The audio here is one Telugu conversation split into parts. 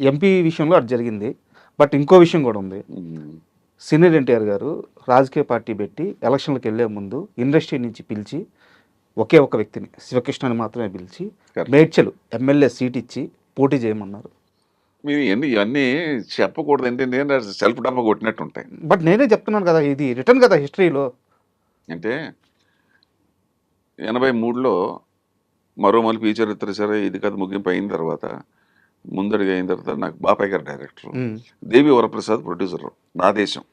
ఎంపీ విషయంలో అది జరిగింది. బట్ ఇంకో విషయం కూడా ఉంది. ఉమ్. సీనియర్ ఎన్టీఆర్ గారు రాజకీయ పార్టీ పెట్టి ఎలక్షన్లకు వెళ్ళే ముందు ఇండస్ట్రీ నుంచి పిలిచి ఒకే ఒక వ్యక్తిని శివకృష్ణని మాత్రమే పిలిచి Correct. మేడ్చల్ ఎమ్మెల్యే సీట్ ఇచ్చి పోటీ చేయమన్నారు. మీరు ఇవన్నీ చెప్పకూడదు, ఏంటంటే సెల్ఫ్ డబ్బా కొట్టినట్టు ఉంటాయి. బట్ నేనే చెప్తున్నాను కదా, ఇది రిటర్న్ కదా హిస్టరీలో. అంటే 83లో మరో మలుపు ఈ చరిత్ర సరే ఇది కథ ముగింపు అయిన తర్వాత, ముందడిగా అయిన తర్వాత నాకు బాపాయ్ గారు డైరెక్టర్, దేవి వరప్రసాద్ ప్రొడ్యూసర్, నా దేశం.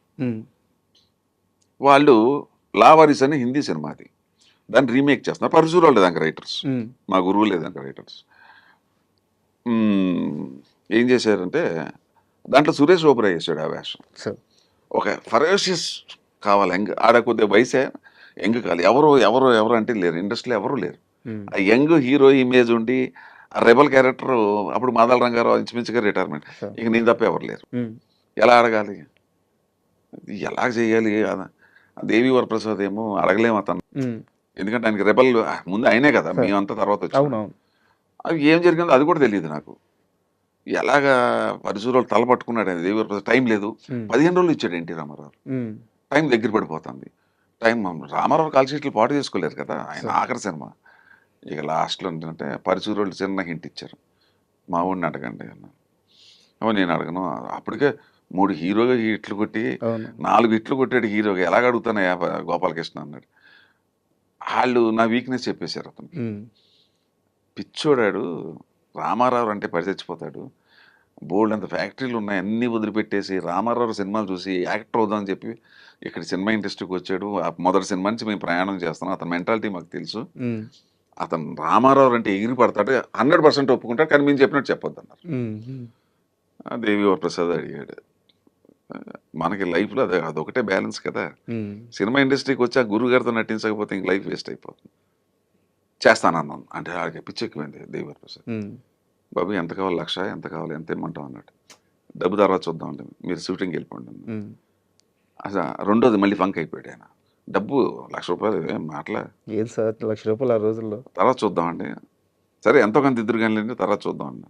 వాళ్ళు లావారీస్ అని హిందీ సినిమాది, దాన్ని రీమేక్ చేస్తున్నారు. పరశురావు లేదాక రైటర్స్, మా గురువు లేదాక రైటర్స్. ఏం చేశారంటే దాంట్లో సురేష్ ఓబరాయ్ చేశాడు ఆ వేషం. ఒక ఫెరోషియస్ కావాలి, యంగ్ ఆడ కొద్దిగా వయసే యంగ్ కావాలి. ఎవరు ఎవరు ఎవరు అంటే లేరు, ఇండస్ట్రీలో ఎవరు లేరు. ఆ యంగ్ హీరో ఇమేజ్ ఉండి ఆ రెబల్ క్యారెక్టర్, అప్పుడు మాదాల రంగారావు ఇంచుమించుగా రిటైర్మెంట్, ఇక నేను తప్ప ఎవరు లేరు. ఎలా అడగాలి, ఎలా చేయాలి? దేవి వరప్రసాద్ ఏమో అడగలేము అతను, ఎందుకంటే ఆయనకి రెబల్ ముందు అయినే కదా, మేమంతా తర్వాత వచ్చాము. అవి ఏం జరిగిందో అది కూడా తెలియదు నాకు. ఎలాగా పరిశుభ్రాలు తల పట్టుకున్నాడు ఆయన. దేవి వరప్రసాద్ టైం లేదు, 15 రోజులు ఇచ్చాడు ఎన్టీ రామారావు. టైం దగ్గర పడిపోతుంది. టైం రామారావు కాల్ షీట్లు పాటు చేసుకోలేరు కదా, ఆయన ఆఖరి సినిమా. ఇక లాస్ట్లో ఏంటంటే పరిశుభ్రాలు చిన్న హింట్ ఇచ్చారు, మా ఊడిని అడగండి అన్న. నేను అడగను, అప్పటికే 3 హీరోగా హిట్లు కొట్టి 4 హిట్లు కొట్టాడు హీరోగా, ఎలాగ అడుగుతానయ్యా గోపాలకృష్ణ అన్నాడు. వాళ్ళు నా వీక్నెస్ చెప్పేశారు. అతను పిచ్చోడాడు, రామారావు అంటే పరిచచ్చిపోతాడు, బోల్డ్ అంత ఫ్యాక్టరీలు ఉన్నాయి, అన్నీ వదిలిపెట్టేసి రామారావు సినిమాలు చూసి యాక్టర్ అవుదామని చెప్పి ఇక్కడ సినిమా ఇండస్ట్రీకి వచ్చాడు. మొదటి సినిమా నుంచి మేము ప్రయాణం చేస్తున్నాం, అతని మెంటాలిటీ మాకు తెలుసు. అతను రామారావు అంటే ఎగిరి పడతాడు, 100% ఒప్పుకుంటాడు, కానీ మేము చెప్పినట్టు చెప్పొద్దు అన్నారు. దేవి వరప్రసాద్ అడిగాడు, మనకి లైఫ్లో అదొకటే బ్యాలెన్స్ కదా. సినిమా ఇండస్ట్రీకి వచ్చి ఆ గురువు గారితో నటించకపోతే ఇంక లైఫ్ వేస్ట్ అయిపోతుంది. చేస్తానన్నాను అంటే ఆడికి పిచ్చెక్కిపోయింది దేవి వరప్రసాద్. బాబు ఎంత కావాలి, 1,00,000 ఎంత కావాలి, ఎంత ఇమ్మంటాం అన్నాడు. డబ్బు తర్వాత చూద్దామండి, మీరు షూటింగ్కి వెళ్ళిపోండి. అసలు రెండోది మళ్ళీ ఫంక్ అయిపోయాడు ఆయన. డబ్బు 1,00,000 రూపాయలు ఏం మాటలే, ఏం సార్ 1,00,000 రూపాయలు ఆ రోజుల్లో, తర్వాత చూద్దామండి. సరే ఎంతో కొంత ఇద్దరు కానీ తర్వాత చూద్దామండి.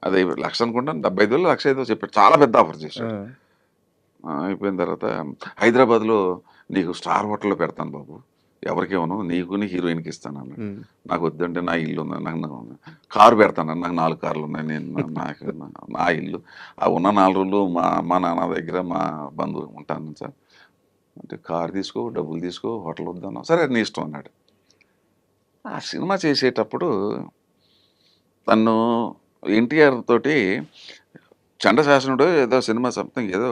అదే 1,00,000 అనుకుంటాను, 75,000 1,05,000 చెప్పాడు. చాలా పెద్ద ఆఫర్ చేశాడు. అయిపోయిన తర్వాత హైదరాబాద్లో నీకు స్టార్ హోటల్లో పెడతాను బాబు, ఎవరికేమో నీకు హీరోయిన్కి ఇస్తాను అన్నాడు. నాకు వద్దంటే నా ఇల్లు ఉంది, నాకు కారు పెడతాను, నాకు 4 కార్లు ఉన్నాయి, నేను నాకు నా ఇల్లు, ఆ ఉన్న 4 రోజులు మా నాన్న దగ్గర మా బంధువు ఉంటాను సార్ అంటే, కారు తీసుకో, డబ్బులు తీసుకో, హోటల్ వద్దాను, సరే నీ ఇష్టం అన్నాడు. ఆ సినిమా చేసేటప్పుడు తను ఎన్టీఆర్ తోటి చండశాసనుడు ఏదో సినిమా సంథింగ్ ఏదో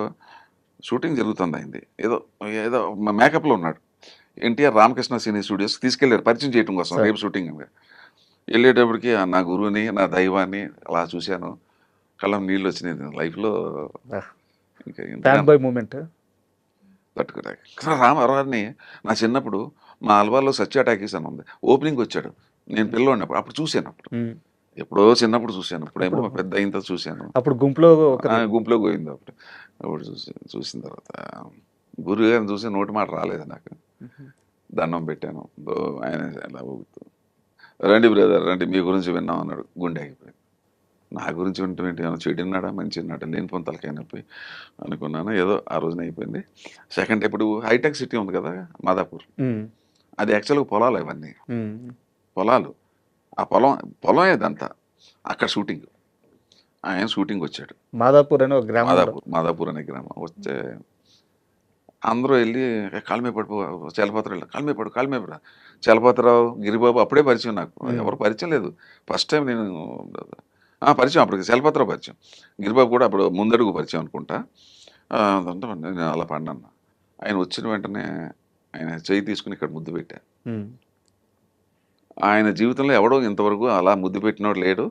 షూటింగ్ జరుగుతుంది అయింది, ఏదో ఏదో మేకప్లో ఉన్నాడు. ఎన్టీఆర్ రామకృష్ణ సినీ స్టూడియోస్కి తీసుకెళ్ళారు పరిచయం చేయడం కోసం, రేపు షూటింగ్ అని. వెళ్ళేటప్పటికి నా గురువుని, నా దైవాన్ని అలా చూశాను, కళ్ళం నీళ్ళు వచ్చినాయి. లైఫ్లో ఇంకా మూమెంట్ తట్టుకురా. రామారావుని నా చిన్నప్పుడు మా అల్వాల్లో సత్య టాకీస్ అని ఉంది, ఓపెనింగ్ వచ్చాడు, నేను పిల్లవాడినప్పుడు అప్పుడు చూశాను. ఎప్పుడో చిన్నప్పుడు చూశాను, ఇప్పుడేమో పెద్ద అయిన తర్వాత చూశాను. అప్పుడు గుంపులో పోయింది. అప్పుడు చూసిన తర్వాత గురువు గారిని చూసి నోటి మాట రాలేదు నాకు. దండం పెట్టాను, ఆయన ఎలా ఊగుతూ రండి బ్రదర్ రండి, మీ గురించి విన్నాం అన్నాడు. గుండె ఆగిపోయింది. నా గురించి వింటూ చెడున్నాడా మంచి ఉన్నాడా, లేని పొంత తలకాయ నొప్పి అనుకున్నాను. ఏదో ఆ రోజున అయిపోయింది. సెకండ్ ఇప్పుడు హైటెక్ సిటీ ఉంది కదా మాదాపూర్, అది యాక్చువల్గా పొలాలు, ఇవన్నీ పొలాలు. ఆ పొలం ఏదంతా అక్కడ షూటింగ్. ఆయన షూటింగ్ వచ్చాడు. మాదాపూర్ అనే ఒక గ్రామం, మాదాపూర్ అనే గ్రామం. వస్తే అందరూ వెళ్ళి కాళ్ళమే పడిపో, చలపతిరావు కాళ్ళమే పడ. చలపతిరావు, గిరిబాబు అప్పుడే పరిచయం నాకు, ఎవరు పరిచయం లేదు. ఫస్ట్ టైం నేను పరిచయం, అప్పటికి చలపతిరావు పరిచయం, గిరిబాబు కూడా అప్పుడు ముందడుగు పరిచయం అనుకుంటా. నేను అలా పడినాను. ఆయన వచ్చిన వెంటనే ఆయన చెయ్యి తీసుకుని ఇక్కడ ముద్దు పెట్టా. ఆయన జీవితంలో ఎవడో ఇంతవరకు అలా ముద్దు పెట్టినోడు లేడు.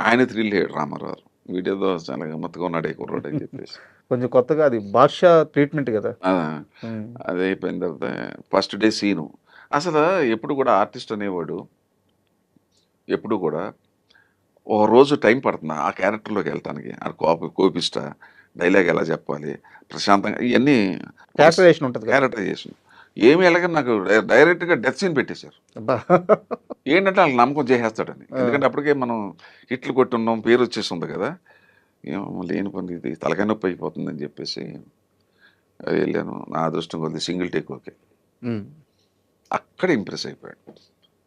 ఆయన థ్రిల్ లేడు రామారావు. వీడియోతో చాలా గమ్మత్తుగా ఉన్నాడు ఈ కుర్రోడు అని చెప్పేసి. కొంచెం కొత్తగా, అది బాద్షా ట్రీట్మెంట్ కదా. అది అయిపోయిన తర్వాత ఫస్ట్ డే సీను. అసలు ఎప్పుడు కూడా ఆర్టిస్ట్ అనేవాడు ఎప్పుడు కూడా ఒక రోజు టైం పడుతుంది ఆ క్యారెక్టర్లోకి వెళ్ళటానికి. ఆ కోపిష్ట డైలాగ్ ఎలా చెప్పాలి, ప్రశాంతంగా, ఇవన్నీ క్యారెక్టరైజేషన్ ఉంటుంది. క్యారెక్టరైజేషన్ ఏమి వెళ్ళగా నాకు డైరెక్ట్గా డెత్ సీన్ పెట్టేశారు. ఏంటంటే వాళ్ళకి నమ్మకం చేసేస్తాడని. ఎందుకంటే అప్పటికే మనం హిట్లు కొట్టున్నాం, పేరు వచ్చేస్తుంది కదా. ఏమో లేని పని ఇది తలకాయ నొప్పి అయిపోతుందని చెప్పేసి వెళ్ళాను. నా అదృష్టం కొద్ది సింగిల్ టేక్ ఓకే. అక్కడ ఇంప్రెస్ అయిపోయాడు.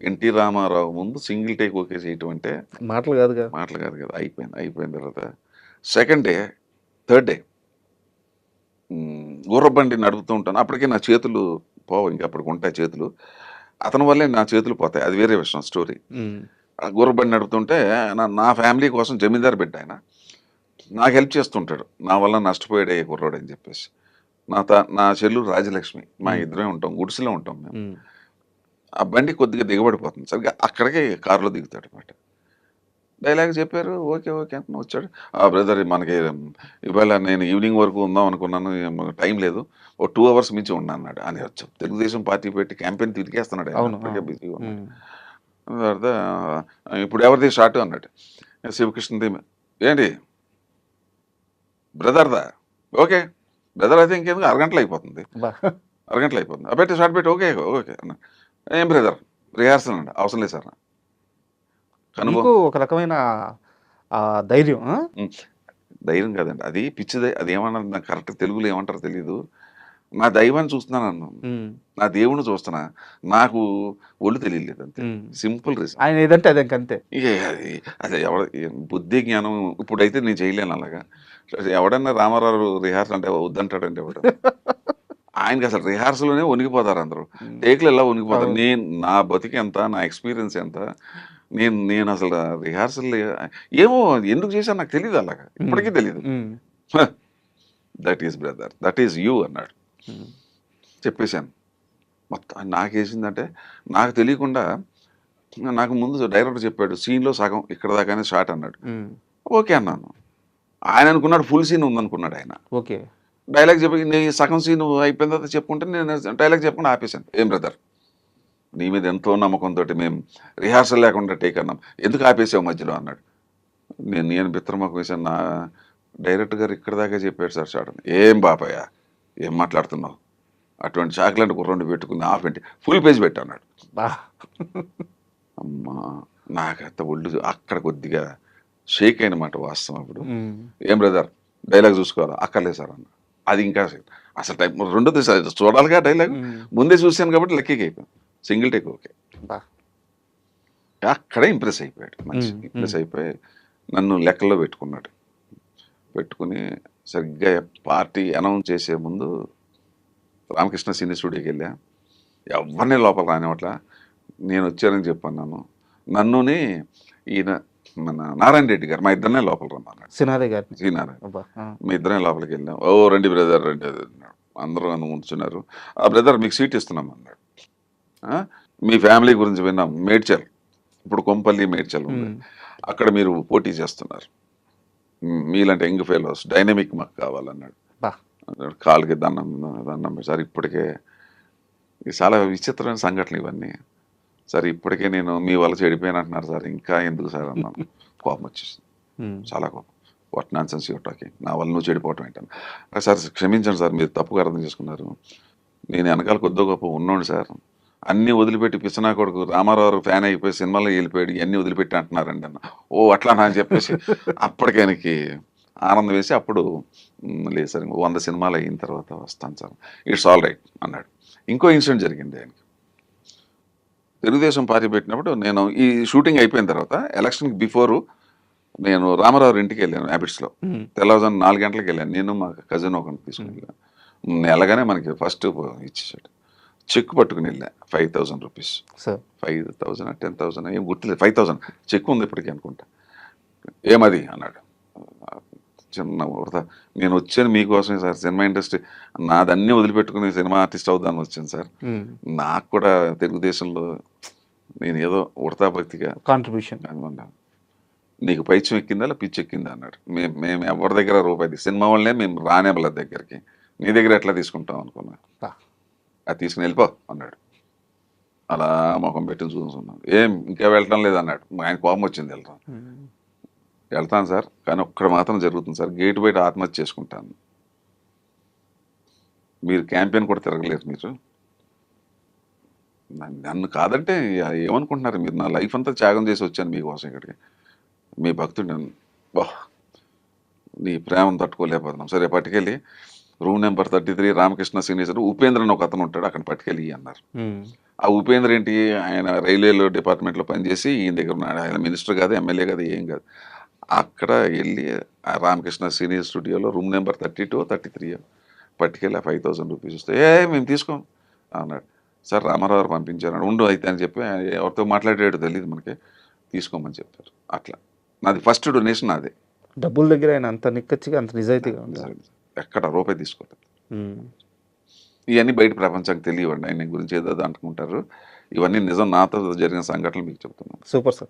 ఎన్టీ రామారావు ముందు సింగిల్ టేక్ ఓకే చేయటం అంటే మాటలు కాదుగా. మాటలు కాదు కదా. అయిపోయిన తర్వాత సెకండ్ డే, థర్డ్ డే గుర్రబండి నడుపుతూ ఉంటాను. అప్పటికే నా చేతులు పోవు, ఇంకా అప్పటికి ఉంటాయి చేతులు. అతని వల్లే నా చేతులు పోతాయి, అది వేరే విషయం స్టోరీ. గుర్రబండి నడుపుతుంటే నా ఫ్యామిలీ కోసం జమీందారు బిడ్డ ఆయన నాకు హెల్ప్ చేస్తుంటాడు. నా వల్ల నష్టపోయాడే కుర్రాడు అని చెప్పేసి. నా చెల్లు రాజలక్ష్మి, మా ఇద్దరే ఉంటాం, గుడిసెలో ఉంటాం మేము. ఆ బండి కొద్దిగా దిగబడిపోతుంది, సరిగ్గా అక్కడికే కారులో దిగుతాడు అనమాట. డైలాగ్ చెప్పారు, ఓకే ఓకే అంటున్నా వచ్చాడు. బ్రదర్ మనకి ఇవాళ నేను ఈవినింగ్ వరకు ఉందాం అనుకున్నాను, టైం లేదు, ఓ 2 hours మించి ఉన్నా అన్నాడు. అని వచ్చాం, తెలుగుదేశం పార్టీ పెట్టి క్యాంపెయిన్ తిరిగేస్తున్నాడు ఆయన, అప్పటికే బిజీగా ఉన్నాడు. తర్వాత ఇప్పుడు ఎవరిది షార్ట్ అన్నాడు. శివకృష్ణది. ఏంటి బ్రదర్దా? ఓకే బ్రదర్ అయితే ఇంకేందుకు, అరగంటలో అయిపోతుంది. పెట్టి షార్ట్ పెట్టి ఓకే ఓకే అన్న. ఏం బ్రదర్ రిహార్సల్ అండి? అవసరం లేదు సార్. నీకు ఒక రకమైన ధైర్యం. ధైర్యం కాదండి, అది పిచ్చిదే. అది ఏమన్నా నాకు కరెక్ట్ తెలుగులో ఏమంటారో తెలియదు. నా దైవాన్ని చూస్తున్నాను అన్నాను, నా దేవుణ్ణి చూస్తున్నా, నాకు ఒళ్ళు తెలియలేదు అంతే. Simple reason. ఆయన ఏదంటే అదే అంతే. ఇక అది బుద్ధి జ్ఞానం ఇప్పుడైతే నేను చేయలేను అలాగా. ఎవడన్నా రామారావు రిహార్సల్ అంటే వద్దంటాడండి ఎవడు. ఆయనకి అసలు రిహార్సల్లోనే వణికిపోతారు అందరూ, టేక్లు ఎలా వణికిపోతారు. నేను నా బతికి ఎంత, నా ఎక్స్పీరియన్స్ ఎంత, నేను అసలు రిహార్సల్ ఏమో ఎందుకు చేశాను నాకు తెలియదు, అలాగా ఇప్పటికీ తెలియదు. That is brother, that is you అన్నాడు. చెప్పేశాను మొత్తం. నాకేసిందంటే నాకు తెలియకుండా, నాకు ముందు డైరెక్టర్ చెప్పాడు సీన్లో సగం ఇక్కడ దాకానే షార్ట్ అన్నాడు. ఓకే అన్నాను. ఆయన అనుకున్నాడు ఫుల్ సీన్ ఉందనుకున్నాడు ఆయన. ఓకే డైలాగ్ చెప్పి నేను సగం సీన్ అయిపోయిన తర్వాత చెప్పుకుంటే నేను డైలాగ్ చెప్పకుండా ఆపేశాను. ఏం బ్రదర్ నీ మీద ఎంతో నమ్మకంతో మేము రిహార్సల్ లేకుండా టేక్ అన్నాం, ఎందుకు ఆపేసావు మధ్యలో అన్నాడు. నేను బిత్రమాకు వేసాను. నా డైరెక్టర్ గారు ఇక్కడ దాకా చెప్పాడు సార్ షార్ట్. ఏం బాపయ్య ఏం మాట్లాడుతున్నావు, అటువంటి చాక్లెట్ కుర్రండి పెట్టుకుని ఆపేంటి, ఫుల్ పేజ్ పెట్టు అన్నాడు. అమ్మా నాకంత ఒళ్ళు అక్కడ కొద్దిగా షేక్ అయినమాట వాస్తవం. అప్పుడు ఏం బ్రదర్ డైలాగ్ చూసుకోవాలా? అక్కర్లేదు సార్ అన్న. అది ఇంకా అసలు టైం రెండోది చూడాలిగా డైలాగ్, ముందే చూశాను కాబట్టి లక్కీకి అయిపోయాను. Single take okay. అక్కడే ఇంప్రెస్ అయిపోయాడు, మంచి ఇంప్రెస్ అయిపోయి నన్ను లెక్కల్లో పెట్టుకుని సరిగ్గా పార్టీ అనౌన్స్ చేసే ముందు రామకృష్ణ సినీ స్టూడియోకి వెళ్ళా. ఎవరిని లోపల రానివట్లా, నేను వచ్చానని చెప్పన్నాను. నన్నుని ఈయన మన నారాయణ రెడ్డి గారు మా ఇద్దరినే లోపల రమ్మన్నాడు. శ్రీనారాయణ మీ ఇద్దరే లోపలికి వెళ్ళాం. ఓ రండి బ్రదర్ రండి అన్నాడు. అందరూ నన్ను ఉంచున్నారు. ఆ బ్రదర్ మీకు సీట్ ఇస్తున్నాం అన్నాడు. మీ ఫ్యామిలీ గురించి విన్నాం, మేడ్చల్, ఇప్పుడు కొంపల్లి మేడ్చల్ ఉంది, అక్కడ మీరు పోటీ చేస్తున్నారు, మీలాంటి యంగ్ ఫెలోస్ డైనమిక్ మాకు కావాలన్నాడు. కాళ్ళకి దండం సార్. ఇప్పటికే చాలా విచిత్రమైన సంఘటనలు ఇవన్నీ సార్. ఇప్పటికే నేను మీ వల్ల చెడిపోయాను అంటున్నారు సార్, ఇంకా ఎందుకు సార్ అన్నాను. కోపం వచ్చేసింది, చాలా కోపం. What non sense your talking, నా వల్ల నువ్వు చెడిపోవటం ఏంటన్నా. సార్ క్షమించండి సార్, మీరు తప్పుగా అర్థం చేసుకున్నారు, నేను వెనకాల కొద్దో గొప్ప ఉన్నాడు సార్, అన్నీ వదిలిపెట్టి పిచ్చనా కొడుకు రామారావు ఫ్యాన్ అయిపోయి సినిమాలో వెళ్ళిపోయాడు, ఇవన్నీ వదిలిపెట్టి అంటున్నారండి అన్న. ఓ అట్లా అని చెప్పేసి అప్పటికి ఆయనకి ఆనందం వేసి అప్పుడు లేదు సార్ 100 సినిమాలు అయిన తర్వాత వస్తాను సార్, ఇట్స్ ఆల్ రైట్ అన్నాడు. ఇంకో ఇన్సిడెంట్ జరిగింది ఆయనకి. తెలుగుదేశం పార్టీ పెట్టినప్పుడు నేను ఈ షూటింగ్ అయిపోయిన తర్వాత ఎలక్షన్కి బిఫోరు నేను రామారావు ఇంటికి వెళ్ళాను హ్యాబిట్స్లో. తెల్లవారుజాము 4 గంటలకు వెళ్ళాను, నేను మా కజిన్ ఒకరిని తీసుకుని వెళ్ళాను. వెళ్ళగానే మనకి ఫస్ట్ ఇచ్చేసాడు, చెక్ పట్టుకుని వెళ్ళా 5,000 రూపీస్. 5,000 10,000 ఏం గుర్తులేదు, 5,000 చెక్ ఉంది ఇప్పటికీ అనుకుంటా. ఏమది అన్నాడు. చిన్న వృధా, నేను వచ్చాను మీకోసమే సార్, సినిమా ఇండస్ట్రీ నాదన్నీ వదిలిపెట్టుకుని సినిమా ఆర్టిస్ట్ అవుదాన్ని వచ్చాను సార్, నాకు కూడా తెలుగుదేశంలో నేను ఏదో ఉడతా భక్తిగా కాంట్రిబ్యూషన్ అనుకున్నాను. నీకు పైచ్యం ఎక్కిందా పిచ్చి ఎక్కిందా అన్నాడు. మేము ఎవరి దగ్గర రూపాయి, సినిమా వాళ్ళనే మేము రానేబల దగ్గరికి, నీ దగ్గర ఎట్లా తీసుకుంటాం అనుకున్నా. అది తీసుకుని వెళ్ళిపో అన్నాడు. అలా ముఖం పెట్టి చూసుకున్నాను. ఏం ఇంకా వెళ్ళటం లేదన్నాడు. ఆయన కోపం వచ్చింది. వెళ్తాను సార్, కానీ ఒక్కడ మాత్రం జరుగుతుంది సార్, గేటు బయట ఆత్మహత్య చేసుకుంటాను. మీరు క్యాంపెయిన్ కూడా తిరగలేరు, మీరు నన్ను కాదంటే ఏమనుకుంటున్నారు మీరు, నా లైఫ్ అంతా త్యాగం చేసి వచ్చాను మీకోసం ఇక్కడికి, మీ భక్తుడు. బా నీ ప్రేమను తట్టుకోలేకపోతున్నాం. సరే పట్టుకెళ్ళి room number 33 Ramakrishna senior Upendra అని ఒక అతను ఉంటాడు, అక్కడ పట్టుకెళ్ళి అన్నారు. ఆ ఉపేంద్ర ఏంటి, ఆయన రైల్వేలో డిపార్ట్మెంట్లో పనిచేసి ఈయన దగ్గర ఉన్నాడు. ఆయన మినిస్టర్ కాదు, ఎమ్మెల్యే కాదు, ఏం కాదు. అక్కడ వెళ్ళి ఆ రామకృష్ణ సీనియర్ స్టూడియోలో రూమ్ నెంబర్ 32 33 పట్టుకెళ్ళి ఆ 5,000 రూపీస్ ఇస్తే మేము తీసుకోం అన్నాడు. సార్ రామారావు గారు పంపించారు ఉండు అయితే అని చెప్పి, ఎవరితో మాట్లాడాడో తెలియదు మనకి, తీసుకోమని చెప్పారు. అట్లా నాది ఫస్ట్ డొనేషన్ నాదే. డబ్బుల దగ్గర ఆయన అంత నిక్కచ్చిగా అంత నిజాయితీగా ఉంది. ఎక్కడ రూపాయి తీసుకోలేదు. ఉమ్. ఇవన్నీ బయట ప్రపంచానికి తెలియవండి. ఆయన గురించి ఏదో అనుకుంటారు. ఇవన్నీ నిజం, నాతో జరిగిన సంఘటనలు మీకు చెప్తున్నాను. Super sir.